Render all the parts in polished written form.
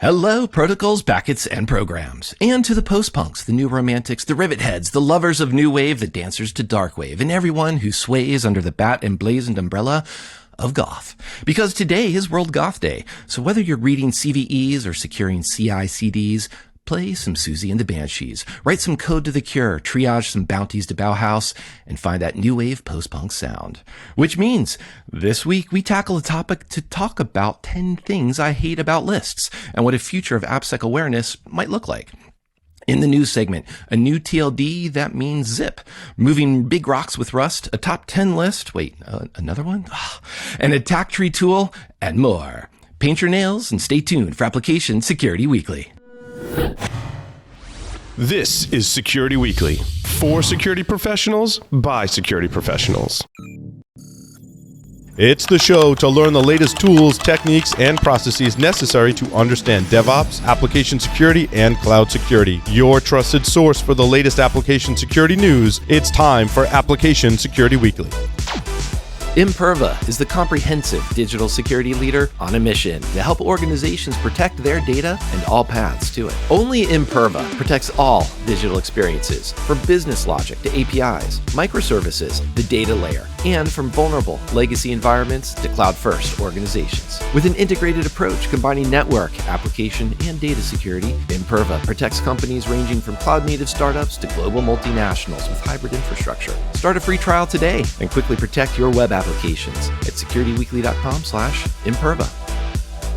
Hello, protocols, packets, and programs. And to the post-punks, the new romantics, the rivet heads, the lovers of new wave, the dancers to dark wave, and everyone who sways under the bat emblazoned umbrella of goth. Because today is World Goth Day. So whether you're reading CVEs or securing CI/CDs, play some Susie and the Banshees, write some Code to the Cure, triage some bounties to Bauhaus, and find that new wave post-punk sound. Which means, this week we tackle a topic to talk about 10 things I hate about lists, and what a future of AppSec awareness might look like. In the news segment, a new TLD that means zip, moving big rocks with Rust, a top 10 list, another one? An attack tree tool, and more. Paint your nails and stay tuned for Application Security Weekly. This is Security Weekly, for security professionals, by security professionals. It's the show to learn the latest tools, techniques, and processes necessary to understand DevOps, application security, and cloud security. Your trusted source for the latest application security news. It's time for Application Security Weekly. Imperva is the comprehensive digital security leader on a mission to help organizations protect their data and all paths to it. Only Imperva protects all digital experiences, from business logic to APIs, microservices, the data layer, and from vulnerable legacy environments to cloud-first organizations. With an integrated approach combining network, application, and data security, Imperva protects companies ranging from cloud-native startups to global multinationals with hybrid infrastructure. Start a free trial today and quickly protect your web applications at securityweekly.com/Imperva.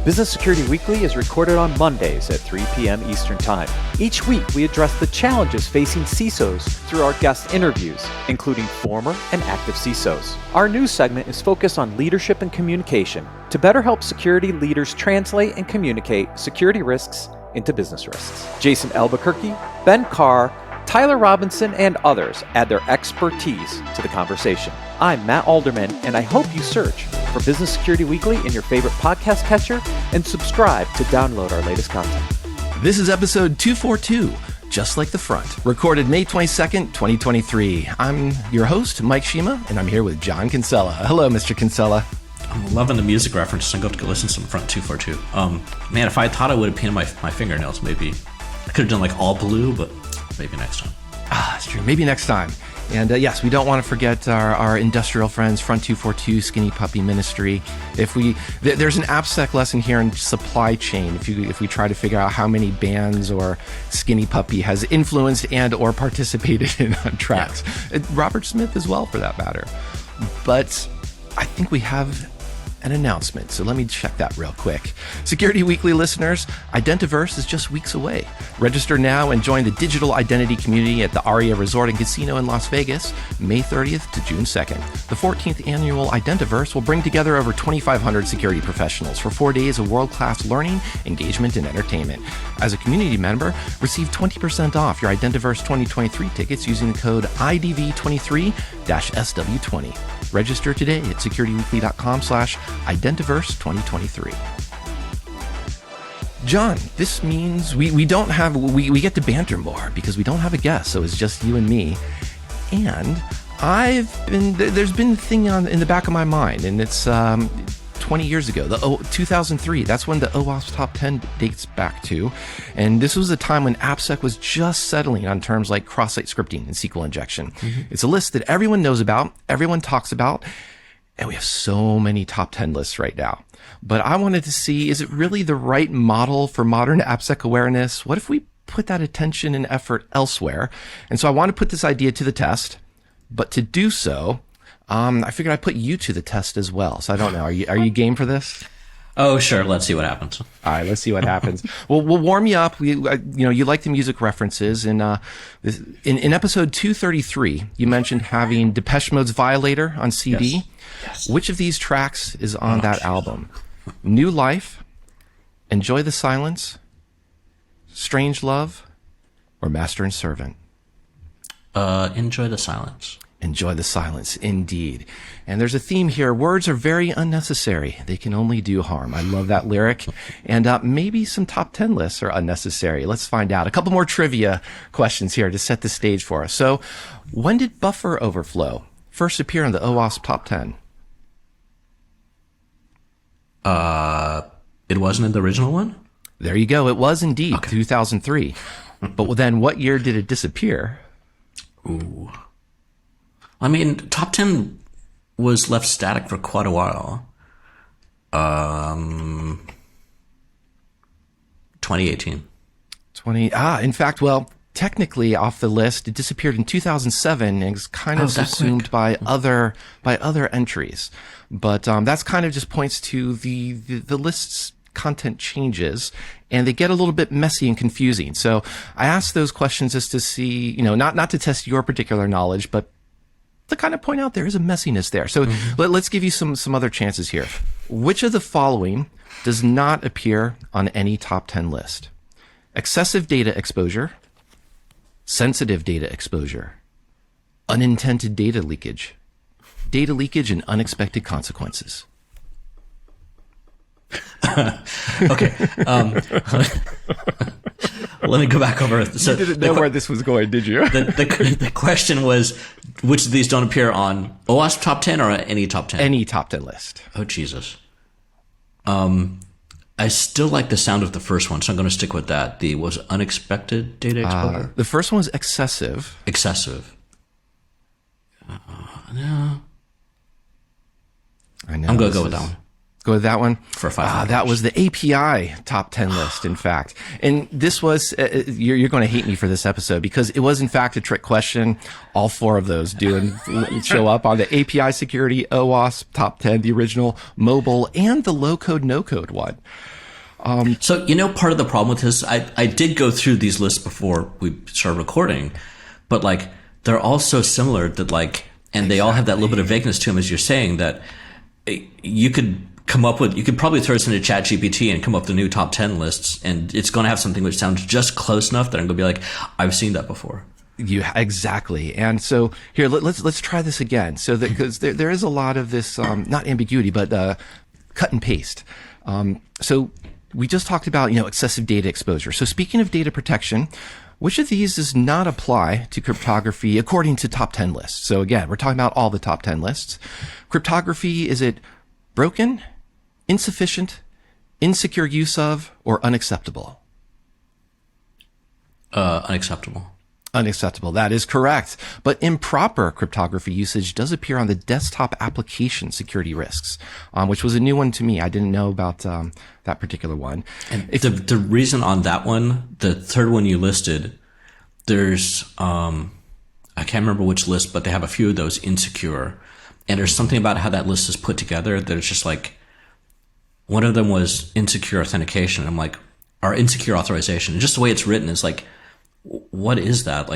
Business Security Weekly is recorded on Mondays at 3 p.m. Eastern Time. Each week, we address the challenges facing CISOs through our guest interviews, including former and active CISOs. Our news segment is focused on leadership and communication to better help security leaders translate and communicate security risks into business risks. Jason Albuquerque, Ben Carr, Tyler Robinson, and others add their expertise to the conversation. I'm Matt Alderman, and I hope you search for Business Security Weekly in your favorite podcast catcher and subscribe to download our latest content. This is episode 242, Just Like the Front, recorded May 22nd, 2023. I'm your host, Mike Shima, and I'm here with John Kinsella. Hello, Mr. Kinsella. I'm loving the music references. I'm going to go listen to some Front 242. Man, if I thought I would have painted my fingernails, maybe I could have done like all blue, but maybe next time. That's true. Maybe next time. And yes, we don't want to forget our industrial friends, Front 242, Skinny Puppy Ministry. There's an AppSec lesson here in supply chain. If we try to figure out how many bands or Skinny Puppy has influenced and or participated in on tracks. Yeah. Robert Smith as well, for that matter. But I think we have an announcement, so let me check that real quick. Security Weekly listeners, Identiverse is just weeks away. Register now and join the digital identity community at the Aria Resort and Casino in Las Vegas, May 30th to June 2nd. The 14th annual Identiverse will bring together over 2,500 security professionals for 4 days of world-class learning, engagement, and entertainment. As a community member, receive 20% off your Identiverse 2023 tickets using the code IDV23-SW20. Register today at securityweekly.com/Identiverse2023. John, this means we get to banter more because we don't have a guest, so it's just you and me. And there's been a thing in the back of my mind, and it's 20 years ago, 2003. That's when the OWASP Top 10 dates back to. And this was a time when AppSec was just settling on terms like cross-site scripting and SQL injection. Mm-hmm. It's a list that everyone knows about, everyone talks about, and we have so many top 10 lists right now. But I wanted to see, is it really the right model for modern AppSec awareness? What if we put that attention and effort elsewhere? And so I want to put this idea to the test, but to do so, I figured I'd put you to the test as well. So I don't know. Are you game for this? Oh, sure. Let's see what happens. All right, let's see what happens. Well, we'll warm you up. You like the music references. And in episode 233, you mentioned having Depeche Mode's Violator on CD. Yes. Which of these tracks is on that album? New Life, Enjoy the Silence, Strange Love, or Master and Servant? Enjoy the Silence. Enjoy the silence, indeed. And there's a theme here. Words are very unnecessary. They can only do harm. I love that lyric. And maybe some top 10 lists are unnecessary. Let's find out. A couple more trivia questions here to set the stage for us. So, when did buffer overflow first appear on the OWASP Top 10? It wasn't in the original one? There you go. It was indeed 2003. But then what year did it disappear? Ooh. I mean, top 10 was left static for quite a while. 2018. In fact, well, technically off the list, it disappeared in 2007 and is kind of subsumed by other entries. But that's kind of just points to the list's content changes, and they get a little bit messy and confusing. So I asked those questions just to see, not to test your particular knowledge, but to kind of point out there is a messiness there. So let's give you some other chances here. Which of the following does not appear on any top 10 list? Excessive data exposure, sensitive data exposure, unintended data leakage and unexpected consequences. Okay. Let me go back over. So you didn't know where this was going, did you? The question was, which of these don't appear on OWASP top 10 or any top 10? Any top 10 list. Oh, Jesus. I still like the sound of the first one, so I'm going to stick with that. Was unexpected data exposure? The first one was excessive. Excessive. No. I know. I'm going to go with that one. Go with that one? For $500. That was the API top 10 list, in fact. And this was, you're going to hate me for this episode because it was, in fact, a trick question. All four of those do and show up on the API security, OWASP top 10, the original, mobile, and the low code, no code one. So, part of the problem with this, I did go through these lists before we started recording, but they're all so similar that and they all have that little bit of vagueness to them, as you're saying, that you could probably throw this into ChatGPT and come up with the new top 10 lists, and it's going to have something which sounds just close enough that I'm going to be like, I've seen that before. Exactly. And so here, let's try this again. So because there is a lot of this, not ambiguity, but cut and paste. So we just talked about, excessive data exposure. So speaking of data protection, which of these does not apply to cryptography according to top 10 lists? So again, we're talking about all the top 10 lists. Cryptography, is it broken, insufficient, insecure use of, or unacceptable? Unacceptable. Unacceptable. That is correct. But improper cryptography usage does appear on the desktop application security risks, which was a new one to me. I didn't know about that particular one. And the reason on that one, the third one you listed, there's I can't remember which list, but they have a few of those insecure. And there's something about how that list is put together that it's just one of them was insecure authentication. I'm like, or insecure authorization. And just the way it's written is what is that?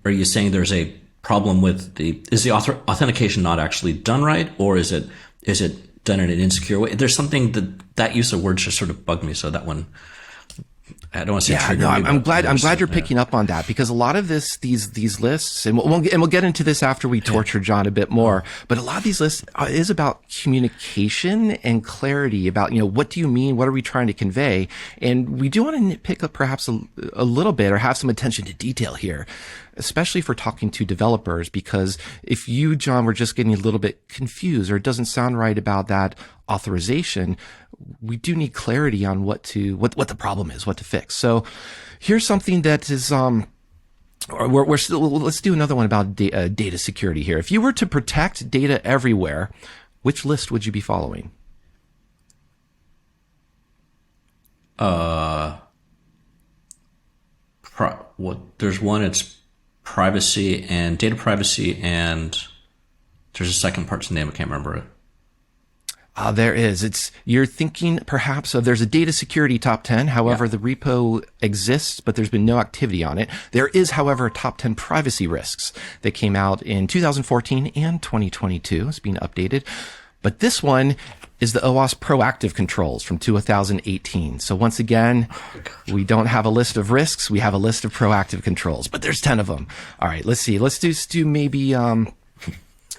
Are you saying there's a problem with is the authentication not actually done right? Or is it done in an insecure way? There's something that use of words just sort of bugged me. So that one, I don't want to say trigger me. I'm glad you're picking up on that, because a lot of these lists, and we'll get into this after we torture John a bit more, but a lot of these lists is about communication and clarity about, what do you mean? What are we trying to convey? And we do want to nitpick up perhaps a little bit, or have some attention to detail here, especially for talking to developers, because if you, John, were just getting a little bit confused or it doesn't sound right about that authorization, we do need clarity on what the problem is, what to fix. So here's something that is, let's do another one about data security here. If you were to protect data everywhere, which list would you be following? There's one, it's privacy and data privacy, and there's a second part to the name, I can't remember it. There is. You're thinking perhaps there's a data security top 10. However, the repo exists, but there's been no activity on it. There is, however, a top 10 privacy risks that came out in 2014 and 2022. It's being updated. But this one is the OWASP proactive controls from 2018. So once again, we don't have a list of risks. We have a list of proactive controls, but there's 10 of them. All right, let's see. Let's do maybe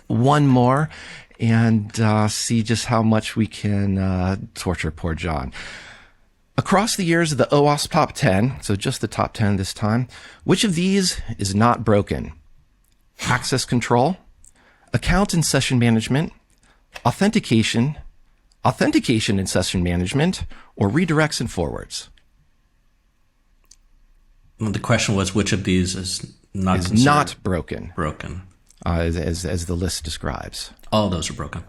one more and see just how much we can torture poor John. Across the years of the OWASP top 10, so just the top 10 this time, which of these is not broken? Access control, account and session management, authentication and session management, or redirects and forwards? The question was, which of these is not Is considered not broken, broken? as the list describes. All of those are broken.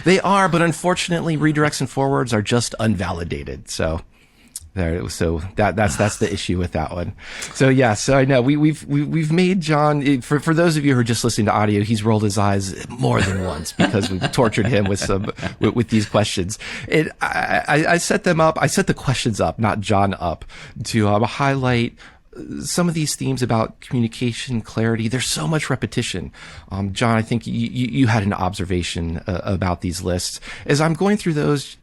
They are, but unfortunately, redirects and forwards are just unvalidated. So that's the issue with that one. So yeah, so I know we've made John, for those of you who are just listening to audio, he's rolled his eyes more than once because we've tortured him with these questions. I set them up. I set the questions up, not John up, to highlight some of these themes about communication, clarity. There's so much repetition. John, I think you had an observation about these lists. As I'm going through those,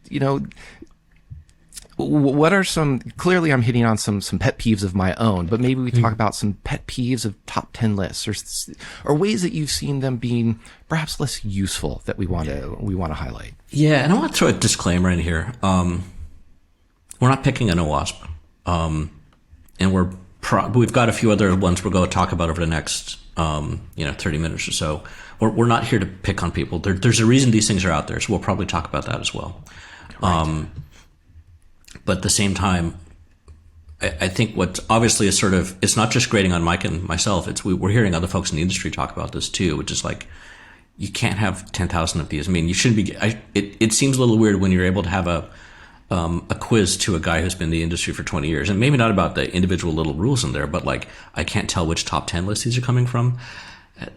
what are some, clearly I'm hitting on some pet peeves of my own, but maybe we talk about some pet peeves of top 10 lists or ways that you've seen them being perhaps less useful that we want to highlight. Yeah. And I want to throw a disclaimer in here. We're not picking an OWASP. And we've got a few other ones we're going to talk about over the next, 30 minutes or so. We're not here to pick on people. There's a reason these things are out there, so we'll probably talk about that as well. Right. But at the same time, I think what obviously is sort of, it's not just grading on Mike and myself. We're hearing other folks in the industry talk about this too, which is like, you can't have 10,000 of these. I mean, you shouldn't be. It seems a little weird when you're able to have a quiz to a guy who's been in the industry for 20 years, and maybe not about the individual little rules in there, but like, I can't tell which top 10 lists these are coming from.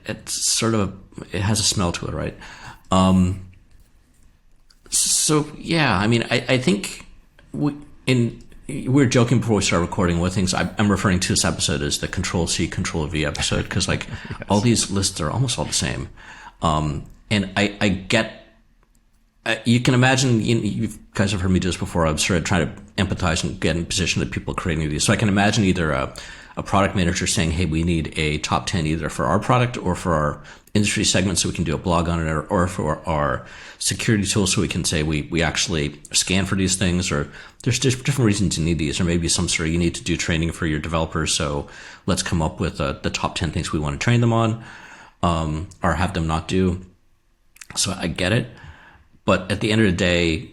It's sort of, it has a smell to it, right? So yeah, I mean, I think we were joking before we started recording. One of the things I'm referring to this episode is the Control-C, Control-V episode, because like yes. All these lists are almost all the same. And I get, you can imagine, you guys have heard me do this before. I'm sort of trying to empathize and get in position that people are creating these. So I can imagine either a product manager saying, hey, we need a top 10 either for our product or for our industry segment so we can do a blog on it, or for our security tool so we can say we actually scan for these things, or there's different reasons you need these, or maybe some sort of you need to do training for your developers. So let's come up with the top 10 things we want to train them on, or have them not do. So I get it. But at the end of the day,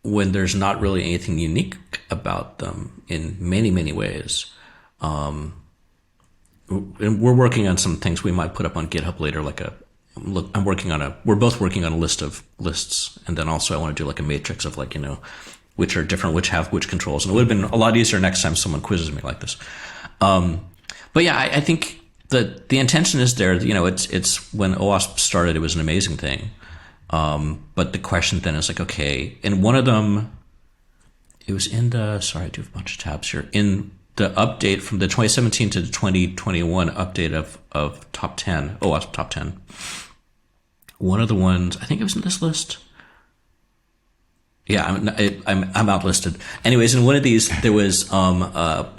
when there's not really anything unique about them in many, many ways, and we're working on some things we might put up on GitHub later, we're both working on a list of lists. And then also I want to do like a matrix of like, which are different, which have which controls. And it would have been a lot easier next time someone quizzes me like this. But yeah, I think that the intention is there. It's when OWASP started, it was an amazing thing. But the question then is like, okay, and one of them, it was in sorry, I do have a bunch of tabs here, in the update from the 2017 to the 2021 update of top 10, OWASP top 10. One of the ones, I think it was in this list. Yeah, I'm outlisted. Anyways, in one of these, there was objects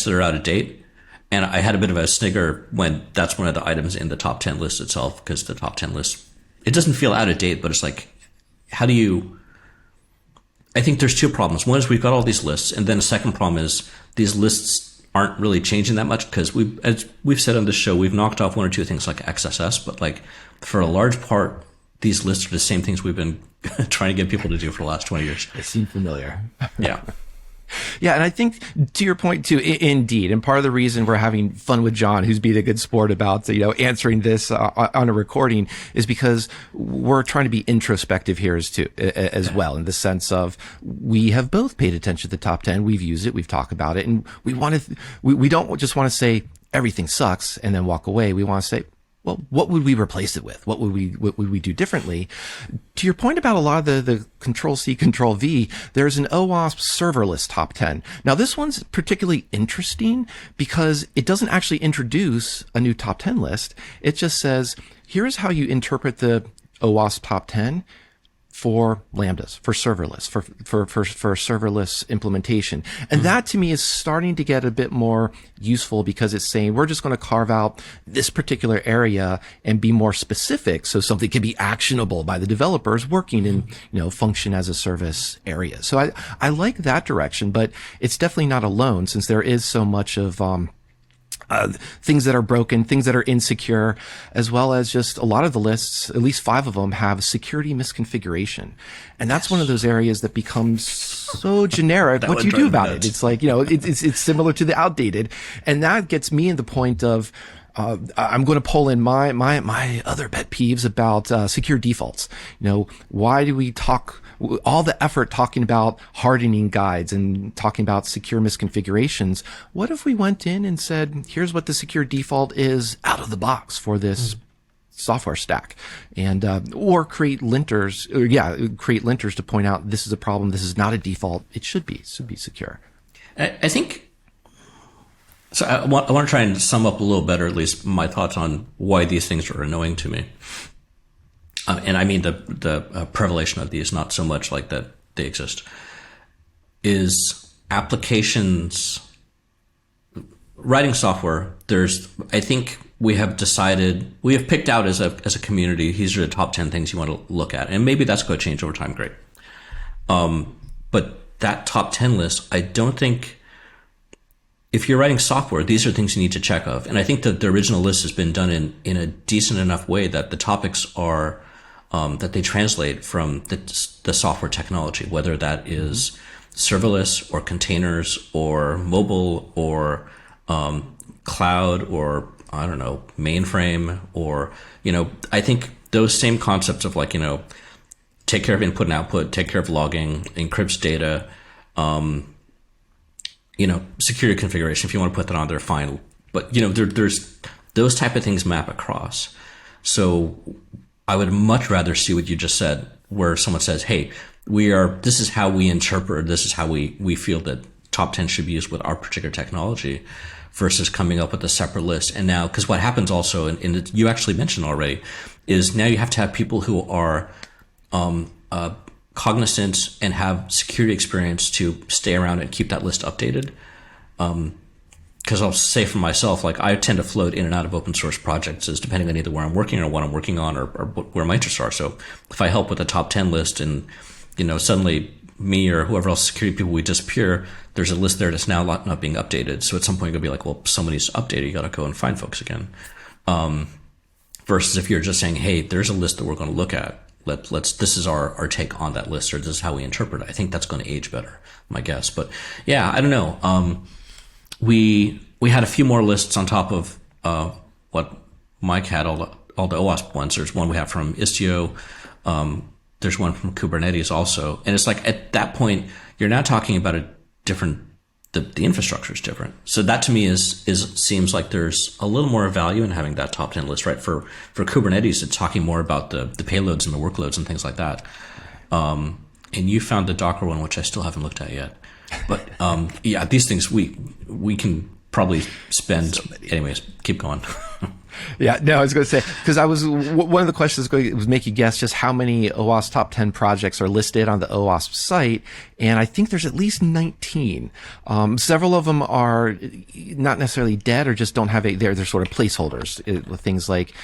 that are out of date. And I had a bit of a snigger when that's one of the items in the top 10 list itself, because the top 10 list, it doesn't feel out of date, but it's like, how do you, I think there's two problems. One is we've got all these lists, and then the second problem is these lists aren't really changing that much, because as we've said on this show, we've knocked off one or two things like XSS, but like for a large part, these lists are the same things we've been trying to get people to do for the last 20 years. They seem familiar. Yeah. Yeah, and I think to your point too, indeed, and part of the reason we're having fun with John, who's being a good sport about answering this on a recording, is because we're trying to be introspective here as well, in the sense of we have both paid attention to the top 10, we've used it, we've talked about it, and we don't just want to say everything sucks and then walk away. We want to say, well, what would we replace it with? What would we do differently? To your point about a lot of the Control-C, Control-V, there's an OWASP serverless top 10. Now, this one's particularly interesting because it doesn't actually introduce a new top 10 list. It just says, here's how you interpret the OWASP top 10 for lambdas, for serverless, for serverless implementation. And that to me is starting to get a bit more useful, because it's saying we're just going to carve out this particular area and be more specific, so something can be actionable by the developers working in, function as a service area. So I like that direction, but it's definitely not alone, since there is so much of things that are broken, things that are insecure, as well as just a lot of the lists, at least 5 of them, have security misconfiguration. And that's one of those areas that becomes so generic. What do you do about it? It's like, it's similar to the outdated. And that gets me in the point of, I'm going to pull in my other pet peeves about secure defaults. Why do we talk all the effort talking about hardening guides and talking about secure misconfigurations? What if we went in and said, here's what the secure default is out of the box for this software stack, and or create linters to point out this is a problem, this is not a default, it should be secure. I think. So I want to try and sum up a little better, at least my thoughts on why these things are annoying to me. And I mean the prevalation of these, not so much like that they exist, is applications, writing software. I think we have picked out as a community, these are the top 10 things you want to look at. And maybe that's going to change over time, great. But that top 10 list, I don't think, if you're writing software, these are things you need to check of. And I think that the original list has been done in a decent enough way that the topics are, that they translate from the software technology, whether that is serverless or containers or mobile or cloud or, I don't know, mainframe or, I think those same concepts of like, take care of input and output, take care of logging, encrypts data, security configuration, if you want to put that on there, fine. But, there's those type of things map across. So I would much rather see what you just said, where someone says, hey, this is how we interpret, this is how we feel that top 10 should be used with our particular technology, versus coming up with a separate list. And now, because what happens also, and you actually mentioned already, is now you have to have people who are cognizant and have security experience to stay around and keep that list updated. Because I'll say for myself, like I tend to float in and out of open source projects as depending on either where I'm working or what I'm working on or where my interests are. So if I help with a top 10 list and, suddenly me or whoever else security people, we disappear, there's a list there that's now not being updated. So at some point you're going to be like, well, somebody's updated. You got to go and find folks again. Versus if you're just saying, hey, there's a list that we're going to look at. This is our take on that list, or this is how we interpret it. I think that's going to age better, my guess. But yeah, I don't know. We had a few more lists on top of what Mike had, all the OWASP ones. There's one we have from Istio. There's one from Kubernetes also. And it's like at that point, you're now talking about a different, the infrastructure is different. So that to me seems like there's a little more value in having that top 10 list, right? For Kubernetes, it's talking more about the payloads and the workloads and things like that. And you found the Docker one, which I still haven't looked at yet. But yeah, these things we can probably spend. Anyways, keep going. Yeah, no, I was going to say, because one of the questions was make you guess just how many OWASP top 10 projects are listed on the OWASP site. And I think there's at least 19. Several of them are not necessarily dead or just don't have they're sort of placeholders with things like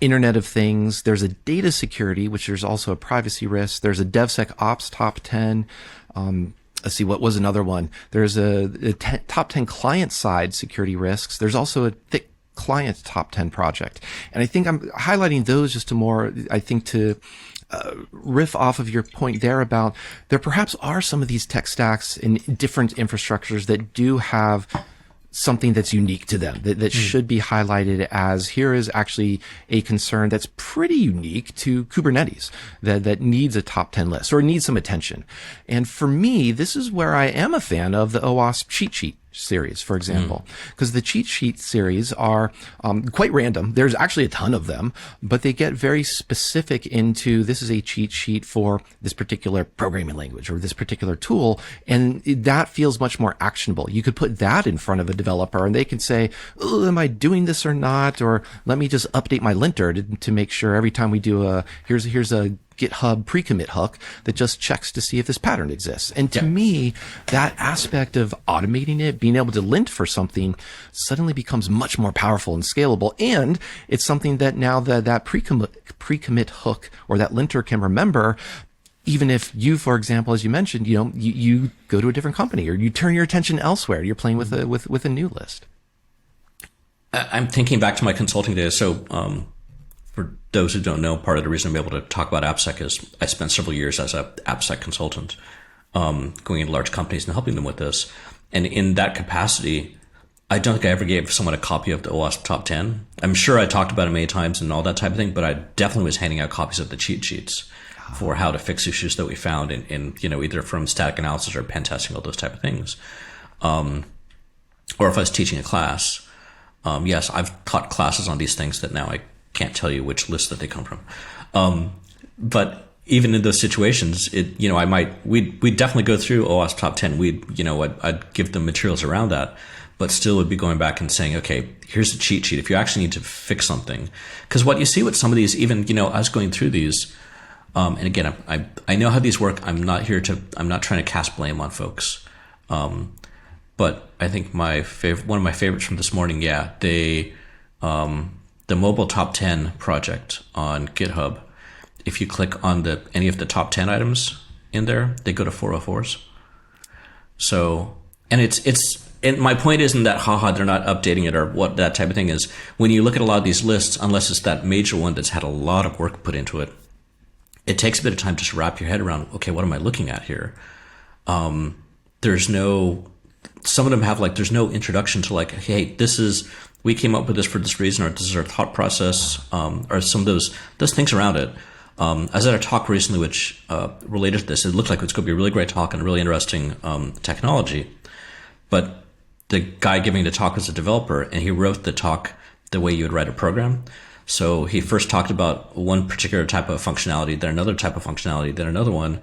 Internet of Things. There's a data security, which there's also a privacy risk. There's a DevSecOps top 10. Let's see, what was another one? There's a top 10 client side security risks. There's also a thick client top 10 project. And I think I'm highlighting those just to riff off of your point there about there perhaps are some of these tech stacks in different infrastructures that do have something that's unique to them that should be highlighted as here is actually a concern that's pretty unique to Kubernetes that needs a top 10 list or needs some attention. And for me, this is where I am a fan of the OWASP cheat sheet series, for example, because the cheat sheet series are quite random. There's actually a ton of them, but they get very specific into this is a cheat sheet for this particular programming language or this particular tool, and that feels much more actionable. You could put that in front of a developer and they can say, oh, am I doing this or not? Or let me just update my linter to make sure every time we do here's a GitHub pre-commit hook that just checks to see if this pattern exists. And to me, that aspect of automating it, being able to lint for something suddenly becomes much more powerful and scalable. And it's something that now that pre-commit hook or that linter can remember, even if you, for example, as you mentioned, you go to a different company or you turn your attention elsewhere, you're playing with a new list. I'm thinking back to my consulting days. So, for those who don't know, part of the reason I'm able to talk about AppSec is I spent several years as a AppSec consultant, going into large companies and helping them with this. And in that capacity, I don't think I ever gave someone a copy of the OWASP Top 10. I'm sure I talked about it many times and all that type of thing, but I definitely was handing out copies of the cheat sheets for how to fix issues that we found in either from static analysis or pen testing, all those type of things. Or if I was teaching a class, yes, I've taught classes on these things that now I can't tell you which list that they come from. But even in those situations, we'd definitely go through OWASP Top 10. I'd give them materials around that, but still would be going back and saying, okay, here's a cheat sheet if you actually need to fix something. Because what you see with some of these, even, us going through these, and again, I know how these work. I'm not trying to cast blame on folks. But I think one of my favorites from this morning, the mobile top 10 project on GitHub, if you click on any of the top 10 items in there, they go to 404s. So, and and my point isn't that, they're not updating it or what that type of thing is. When you look at a lot of these lists, unless it's that major one that's had a lot of work put into it, it takes a bit of time just to wrap your head around, okay, what am I looking at here? Some of them have there's no introduction to hey, we came up with this for this reason, or this is our thought process, or some of those things around it. I was at a talk recently which related to this. It looked like it was going to be a really great talk and a really interesting technology. But the guy giving the talk was a developer, and he wrote the talk the way you would write a program. So he first talked about one particular type of functionality, then another type of functionality, then another one.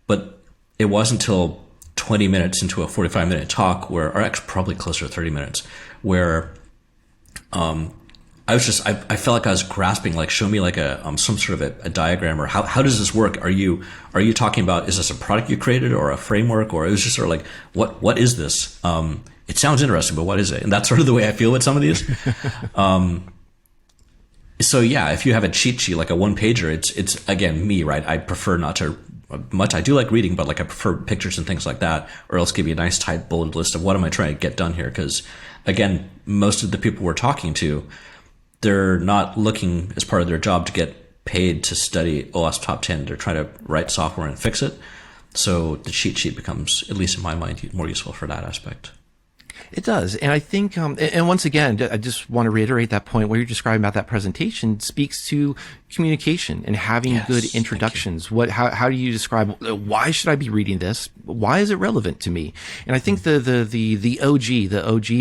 But it wasn't until 20 minutes into a 45-minute talk or actually probably closer to 30 minutes, where I felt like I was grasping, show me some sort of a diagram, or how does this work? Are you talking about, is this a product you created or a framework? Or it was just sort of what is this? It sounds interesting, but what is it? And that's sort of the way I feel with some of these. So yeah, if you have a cheat sheet, like a one pager, it's again, me, right? I prefer not to much. I do like reading, but I prefer pictures and things like that, or else give you a nice tight bullet list of what am I trying to get done here? Because again, most of the people we're talking to, they're not looking as part of their job to get paid to study OWASP Top 10. They're trying to write software and fix it. So the cheat sheet becomes, at least in my mind, more useful for that aspect. It does. And I think, and once again, I just want to reiterate that point where you're describing about that presentation speaks to communication and having good introductions. How do you describe, why should I be reading this? Why is it relevant to me? And I think the OG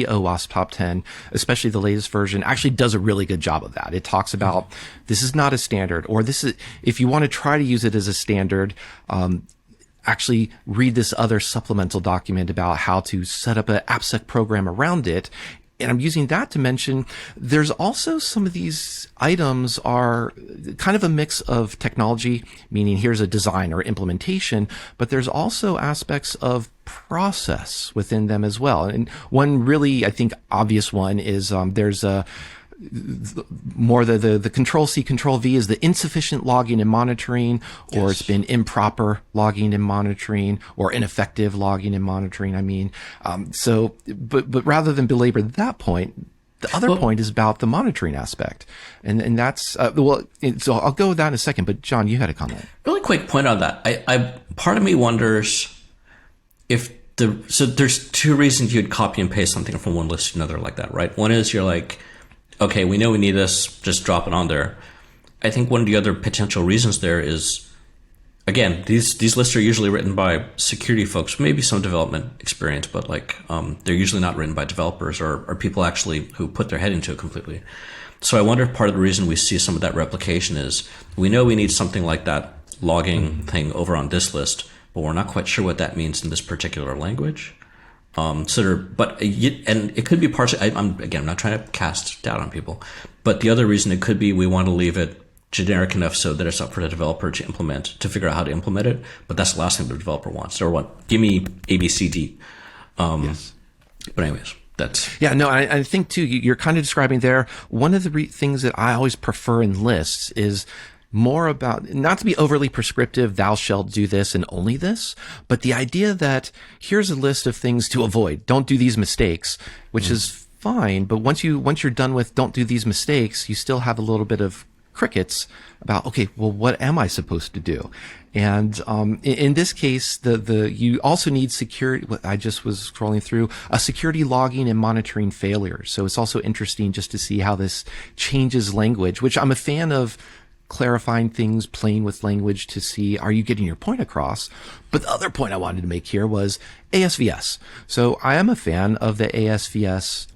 OWASP Top 10, especially the latest version, actually does a really good job of that. It talks about this is not a standard, or this is, if you want to try to use it as a standard, actually read this other supplemental document about how to set up an AppSec program around it. And I'm using that to mention there's also some of these items are kind of a mix of technology, meaning here's a design or implementation, but there's also aspects of process within them as well. And one really, I think, obvious one is there's a more the control C, control V is the insufficient logging and monitoring, or it's been improper logging and monitoring, or ineffective logging and monitoring. But rather than belabor that point, the other point is about the monitoring aspect. And that's, so I'll go with that in a second, but John, you had a comment. Really quick point on that. I part of me wonders if so there's two reasons you'd copy and paste something from one list to another like that, right? One is you're like, okay, we know we need this, just drop it on there. I think one of the other potential reasons there is, again, these lists are usually written by security folks, maybe some development experience, but they're usually not written by developers or people actually who put their head into it completely. So I wonder if part of the reason we see some of that replication is we know we need something like that logging thing over on this list, but we're not quite sure what that means in this particular language. And it could be partially, I'm not trying to cast doubt on people, but the other reason it could be we want to leave it generic enough so that it's up for the developer to implement, to figure out how to implement it. But that's the last thing the developer wants. Or give me A, B, C, D. Yes. But anyways, that's. Yeah, no, I think too, you're kind of describing there. One of the things that I always prefer in lists is more about, not to be overly prescriptive, thou shalt do this and only this, but the idea that here's a list of things to avoid. Don't do these mistakes, which is fine. But once you're done with don't do these mistakes, you still have a little bit of crickets about, okay, well, what am I supposed to do? And in this case, you also need security. I just was scrolling through a security logging and monitoring failures. So it's also interesting just to see how this changes language, which I'm a fan of, clarifying things, playing with language to see, are you getting your point across? But the other point I wanted to make here was ASVS. So I am a fan of the ASVS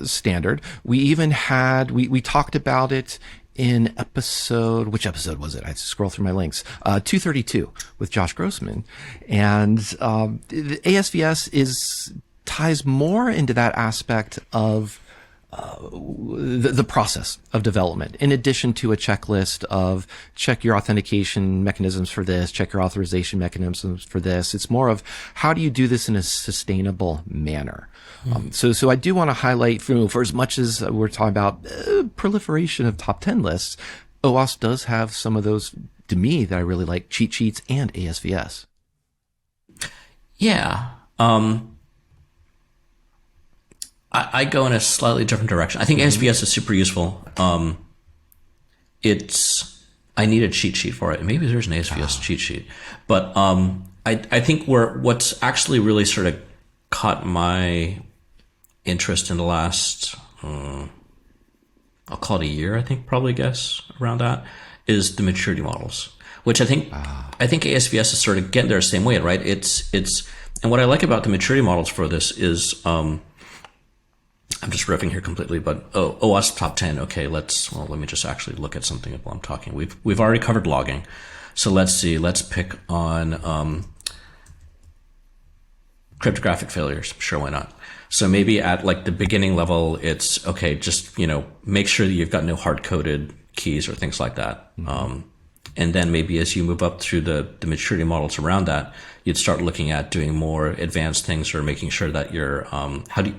standard. We even had, we talked about it in which episode was it? I had to scroll through my links. 232 with Josh Grossman. And the ASVS ties more into that aspect of the process of development, in addition to a checklist of check your authentication mechanisms for this, check your authorization mechanisms for this. It's more of how do you do this in a sustainable manner. So I do want to highlight, for as much as we're talking about proliferation of top 10 lists, OWASP does have some of those, to me, that I really like, cheat sheets and ASVS. Yeah. I go in a slightly different direction. I think ASVS is super useful. I need a cheat sheet for it. Maybe there's an ASVS cheat sheet, but I think what's actually really sort of caught my interest in the last, I'll call it a year, I think, probably guess around that, is the maturity models, which I think ASVS is sort of getting there the same way, right? And what I like about the maturity models for this is, I'm just riffing here completely, but OWASP top 10. Okay, let me just actually look at something while I'm talking. We've already covered logging. So let's see, let's pick on cryptographic failures. Sure, why not? So maybe at like the beginning level, it's okay, just, make sure that you've got no hard-coded keys or things like that. And then maybe as you move up through the maturity models around that, you'd start looking at doing more advanced things, or making sure that you're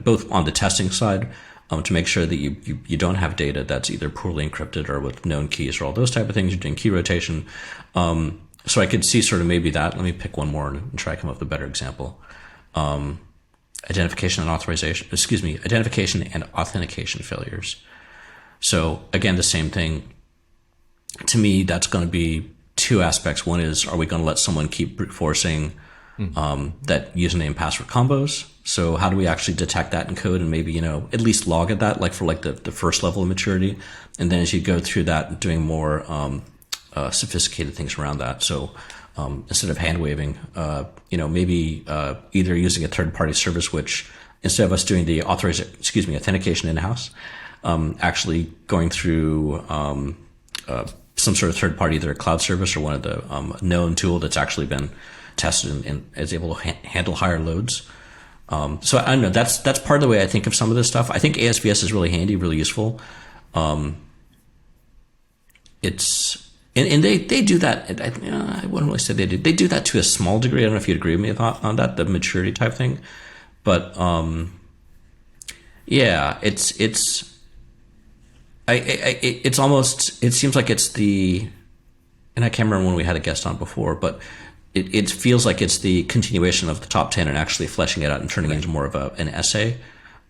both on the testing side, to make sure that you don't have data that's either poorly encrypted or with known keys or all those type of things. You're doing key rotation. So I could see sort of maybe that. Let me pick one more and try to come up with a better example. Identification and authentication failures. So again, the same thing. To me, that's going to be two aspects. One is, are we going to let someone keep brute forcing that username and password combos? So how do we actually detect that in code and maybe, at least log at that, like for like the first level of maturity? And then as you go through that, doing more sophisticated things around that. So instead of hand waving, maybe either using a third-party service, which instead of us doing the authentication in-house, actually going through some sort of third party, either a cloud service or one of the known tool that's actually been tested and is able to handle higher loads. So I don't know. That's part of the way I think of some of this stuff. I think ASVS is really handy, really useful. And they do that. I wouldn't really say they do. They do that to a small degree. I don't know if you'd agree with me on that, the maturity type thing. But yeah, it's almost, it seems like it's and I can't remember when we had a guest on before, but it feels like it's the continuation of the top 10 and actually fleshing it out and turning it into more of an essay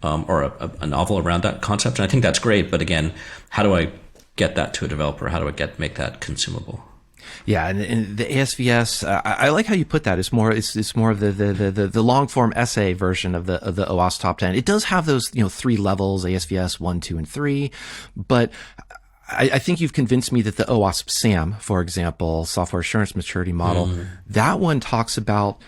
or a novel around that concept. And I think that's great. But again, how do I get that to a developer? How do I make that consumable? Yeah, and the ASVS, I like how you put that. It's more of the long form essay version of the OWASP top 10. It does have those 3 levels, ASVS 1, 2, and 3, but I think you've convinced me that the OWASP SAM, for example, software assurance maturity model, that one talks about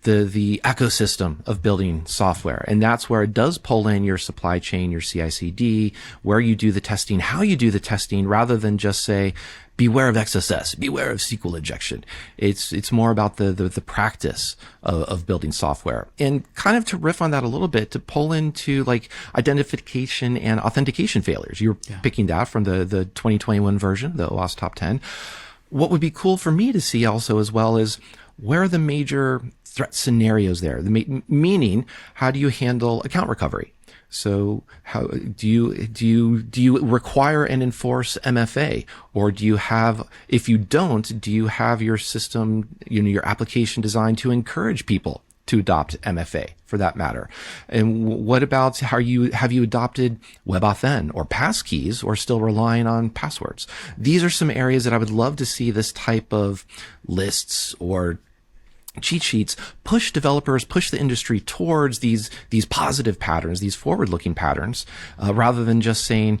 the ecosystem of building software. And that's where it does pull in your supply chain, your CI/CD, where you do the testing, how you do the testing, rather than just say, beware of XSS, beware of SQL injection. It's more about the practice of building software. And kind of to riff on that a little bit, to pull into like identification and authentication failures. You're picking that from the 2021 version, the OWASP top 10. What would be cool for me to see also as well is, where are the major threat scenarios there? Meaning, how do you handle account recovery? So how do you require and enforce MFA, or do you have, if you don't, do you have your system, your application designed to encourage people to adopt MFA for that matter. And what about have you adopted WebAuthn or passkeys, or still relying on passwords? These are some areas that I would love to see this type of lists or cheat sheets push developers, push the industry towards these positive patterns, these forward-looking patterns, rather than just saying,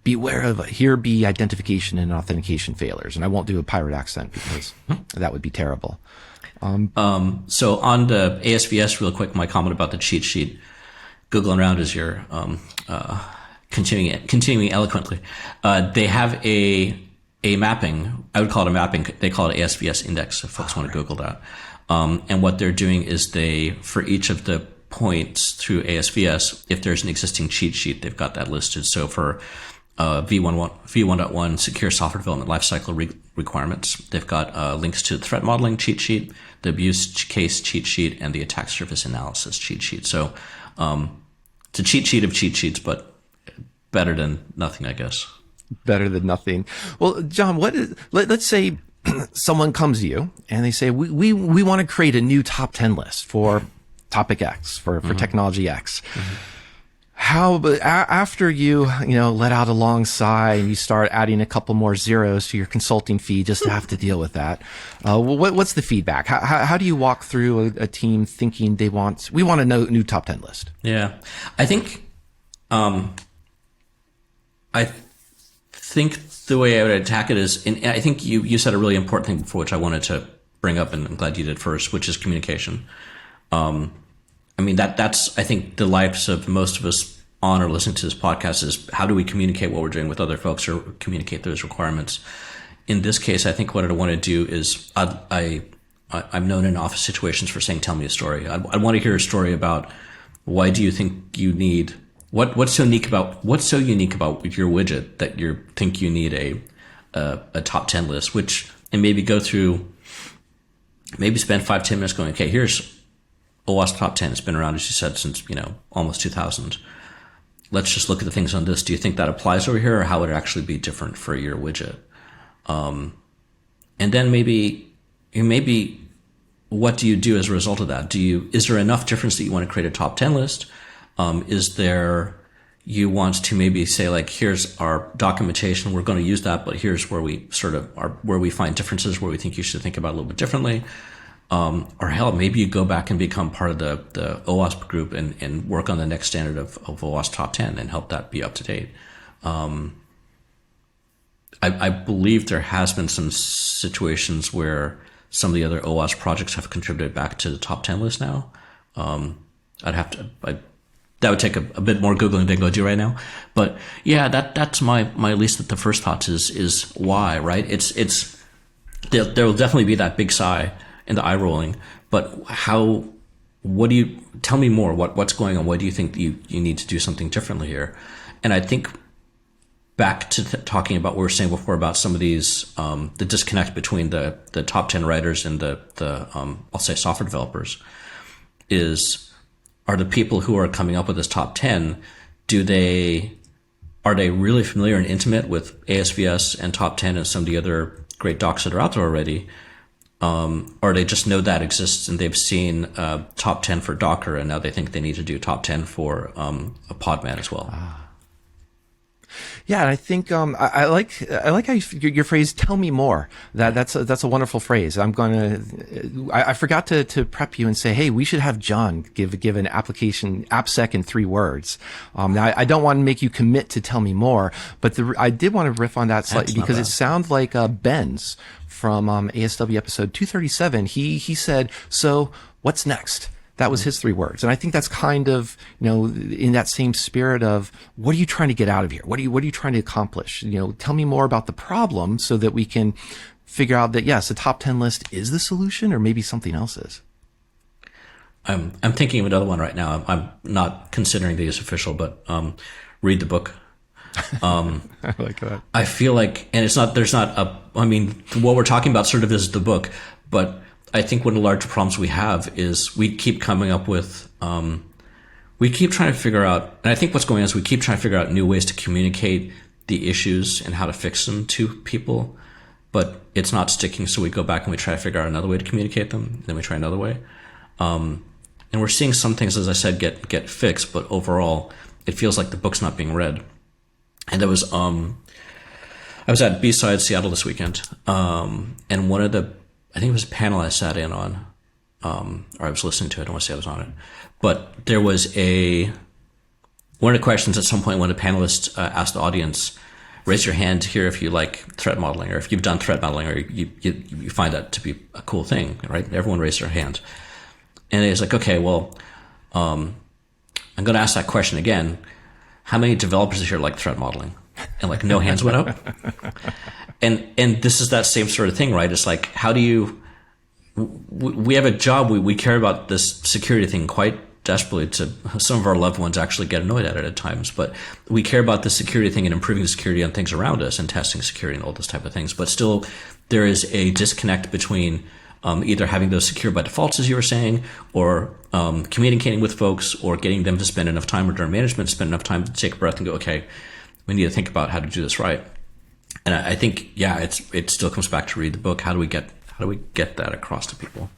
beware of here be identification and authentication failures. And I won't do a pirate accent because that would be terrible. So on the ASVS, real quick, my comment about the cheat sheet, Googling around as you're continuing eloquently. They have a mapping. I would call it a mapping. They call it ASVS index if folks want to Google that. And what they're doing is for each of the points through ASVS, if there's an existing cheat sheet, they've got that listed. So for V1.1 secure software development lifecycle requirements, they've got links to the threat modeling cheat sheet, the abuse case cheat sheet, and the attack surface analysis cheat sheet. So it's a cheat sheet of cheat sheets, but better than nothing, I guess. Better than nothing. Well, John, let's say someone comes to you and they say, we want to create a new top 10 list for topic X, for technology X. How, but after you let out a long sigh and you start adding a couple more zeros to your consulting fee just to have to deal with that, what's the feedback? How do you walk through a team thinking we want a new top 10 list? Yeah, I think the way I would attack it is, and I think you said a really important thing before, which I wanted to bring up, and I'm glad you did first, which is communication. I mean, that's, I think, the lives of most of us on or listening to this podcast is how do we communicate what we're doing with other folks or communicate those requirements? In this case, I think what I want to do is I'm known in office situations for saying, tell me a story. I want to hear a story about why do you think you need, what's so unique about your widget that you think you need a top 10 list, and maybe go through, maybe spend 5-10 minutes going, okay, here's OWASP top 10. It's been around, as you said, since, almost 2000. Let's just look at the things on this. Do you think that applies over here, or how would it actually be different for your widget? And then maybe what do you do as a result of that? Is there enough difference that you want to create a top 10 list? You want to maybe say, like, here's our documentation, we're going to use that, but here's where we where we find differences, where we think you should think about it a little bit differently. Or hell, maybe you go back and become part of the OWASP group and work on the next standard of OWASP top 10 and help that be up to date. I believe there has been some situations where some of the other OWASP projects have contributed back to the top 10 list now. That would take a bit more Googling than go do right now. But yeah, that's my at least the first thoughts is why, right? There will definitely be that big sigh and the eye rolling, but what do you, tell me more, what's going on? Why do you think you need to do something differently here? And I think back to talking about what we were saying before about some of these, the disconnect between the top 10 writers and the I'll say software developers are the people who are coming up with this top 10, are they really familiar and intimate with ASVS and top 10 and some of the other great docs that are out there already? Or they just know that exists and they've seen top 10 for Docker, and now they think they need to do top 10 for a Podman as well. Yeah, and I think I like how your phrase "tell me more." That's a wonderful phrase. I forgot to prep you and say, hey, we should have John give an application AppSec in 3 words. Now I don't want to make you commit to tell me more, but I did want to riff on that slightly because it sounds like Ben's from ASW episode 237. He said, "So what's next?" That was his 3 words. And I think that's kind of, in that same spirit of, what are you trying to get out of here? What are you trying to accomplish? Tell me more about the problem so that we can figure out that, yes, the top 10 list is the solution, or maybe something else is. I'm thinking of another one right now. I'm not considering these official, but read the book. I like that. I feel like, and what we're talking about sort of is the book, but I think one of the larger problems we have is we keep coming up with, we keep trying to figure out, and I think what's going on is we keep trying to figure out new ways to communicate the issues and how to fix them to people, but it's not sticking. So we go back and we try to figure out another way to communicate them. Then we try another way. And we're seeing some things, as I said, get fixed, but overall, it feels like the book's not being read. And there was, I was at B-Side Seattle this weekend, and one of the, I think it was a panel I sat in on, or I was listening to it. I don't want to say I was on it, but there was one of the questions at some point when a panelist asked the audience, raise your hand here if you like threat modeling, or if you've done threat modeling, or you find that to be a cool thing, right? Everyone raised their hand. And it's like, okay, well, I'm going to ask that question again. How many developers here like threat modeling? And like no hands went up. And this is that same sort of thing, right? It's like, how do you, we have a job, we care about this security thing quite desperately. To some of our loved ones actually get annoyed at it at times, but we care about the security thing and improving the security on things around us and testing security and all those type of things. But still, there is a disconnect between either having those secure by defaults, as you were saying, or communicating with folks, or getting them to spend enough time, or their management to spend enough time to take a breath and go, okay, we need to think about how to do this right. And I think, yeah, it still comes back to read the book. How do we get that across to people?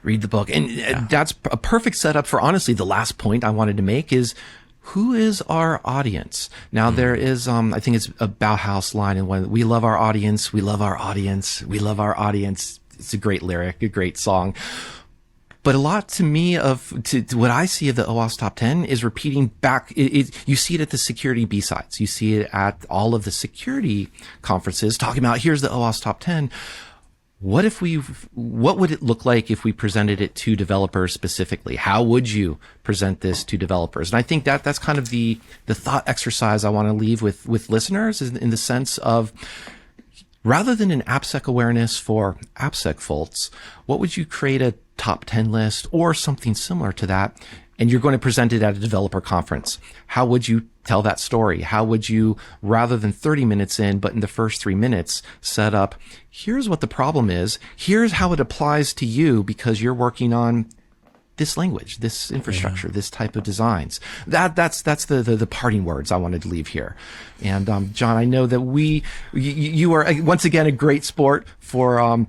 Read the book. And that's a perfect setup for, honestly, the last point I wanted to make is, who is our audience? Now, there is, I think it's a Bauhaus line in one, we love our audience, we love our audience, we love our audience. It's a great lyric, a great song. But a lot to me to what I see of the OWASP Top 10 is repeating back. You see it at the security B-sides. You see it at all of the security conferences talking about, here's the OWASP Top 10. What would it look like if we presented it to developers specifically? How would you present this to developers? And I think that's kind of the thought exercise I want to leave with listeners, is in the sense of, rather than an AppSec awareness for AppSec faults, what would you create a top 10 list or something similar to that? And you're going to present it at a developer conference. How would you tell that story? How would you, rather than 30 minutes in, but in the first 3 minutes, set up, here's what the problem is. Here's how it applies to you because you're working on this language, this infrastructure, this type of designs. That's the parting words I wanted to leave here. And, John, I know that you are once again a great sport for,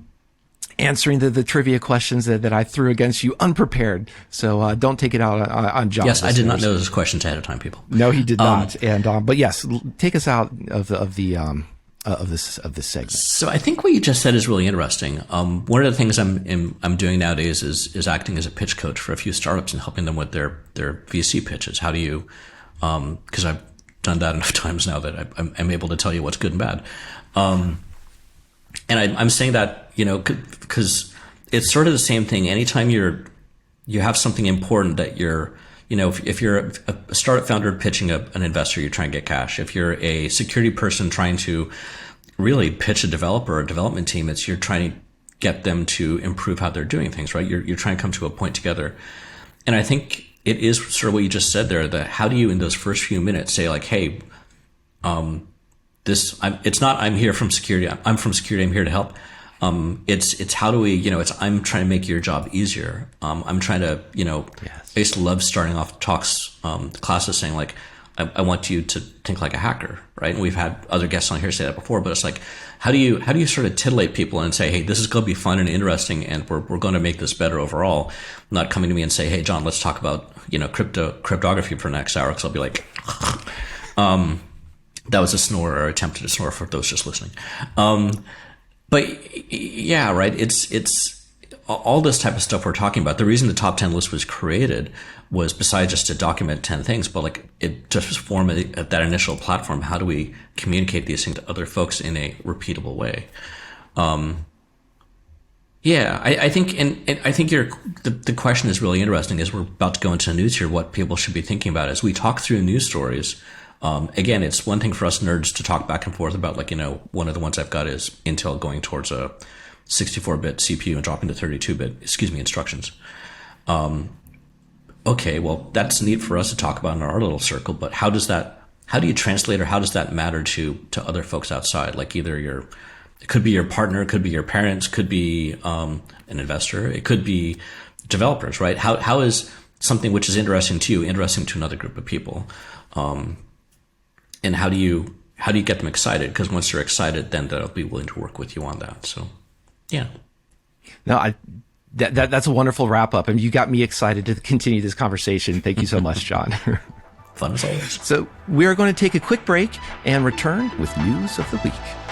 answering the trivia questions that I threw against you unprepared. So, don't take it out on John. Yes, I did not know those questions ahead of time, people. No, he did not. And, but yes, take us out of this segment. So I think what you just said is really interesting. One of the things I'm doing nowadays is acting as a pitch coach for a few startups and helping them with their VC pitches. How do you, because I've done that enough times now that I'm able to tell you what's good and bad. And I'm saying that, because it's sort of the same thing. Anytime you have something important that you're, if you're a startup founder pitching an investor, you're trying to get cash. If you're a security person trying to really pitch a developer or a development team, you're trying to get them to improve how they're doing things, right? You're trying to come to a point together. And I think it is sort of what you just said there, that how do you, in those first few minutes, say like, hey, it's not, I'm here from security. I'm from security. I'm here to help. It's how do we, I'm trying to make your job easier. I'm trying to, Yes. I used to love starting off talks, classes saying like, I want you to think like a hacker, right? And we've had other guests on here say that before, but it's like, how do you sort of titillate people and say, hey, this is going to be fun and interesting, and we're going to make this better overall. Not coming to me and say, hey, John, let's talk about, cryptography for the next hour. Cause I'll be like, that was a snore, or attempted a snore for those just listening. But yeah, right. It's all this type of stuff we're talking about. The reason the top 10 list was created was, besides just to document 10 things, but like it just form that initial platform. How do we communicate these things to other folks in a repeatable way? Yeah, I think, and I think the question is really interesting as we're about to go into the news here, what people should be thinking about as we talk through news stories. Again, it's one thing for us nerds to talk back and forth about, like, one of the ones I've got is Intel going towards a 64-bit CPU and dropping to 32-bit, instructions. Okay, well, that's neat for us to talk about in our little circle, but how do you translate, or how does that matter to other folks outside? Like either it could be your partner, it could be your parents, could be an investor, it could be developers, right? How is something which is interesting to you interesting to another group of people? And how do you get them excited? Because once they're excited, then they'll be willing to work with you on that. So, yeah. No, That's a wonderful wrap up. And you got me excited to continue this conversation. Thank you so much, John. Fun as always. So we are going to take a quick break and return with news of the week.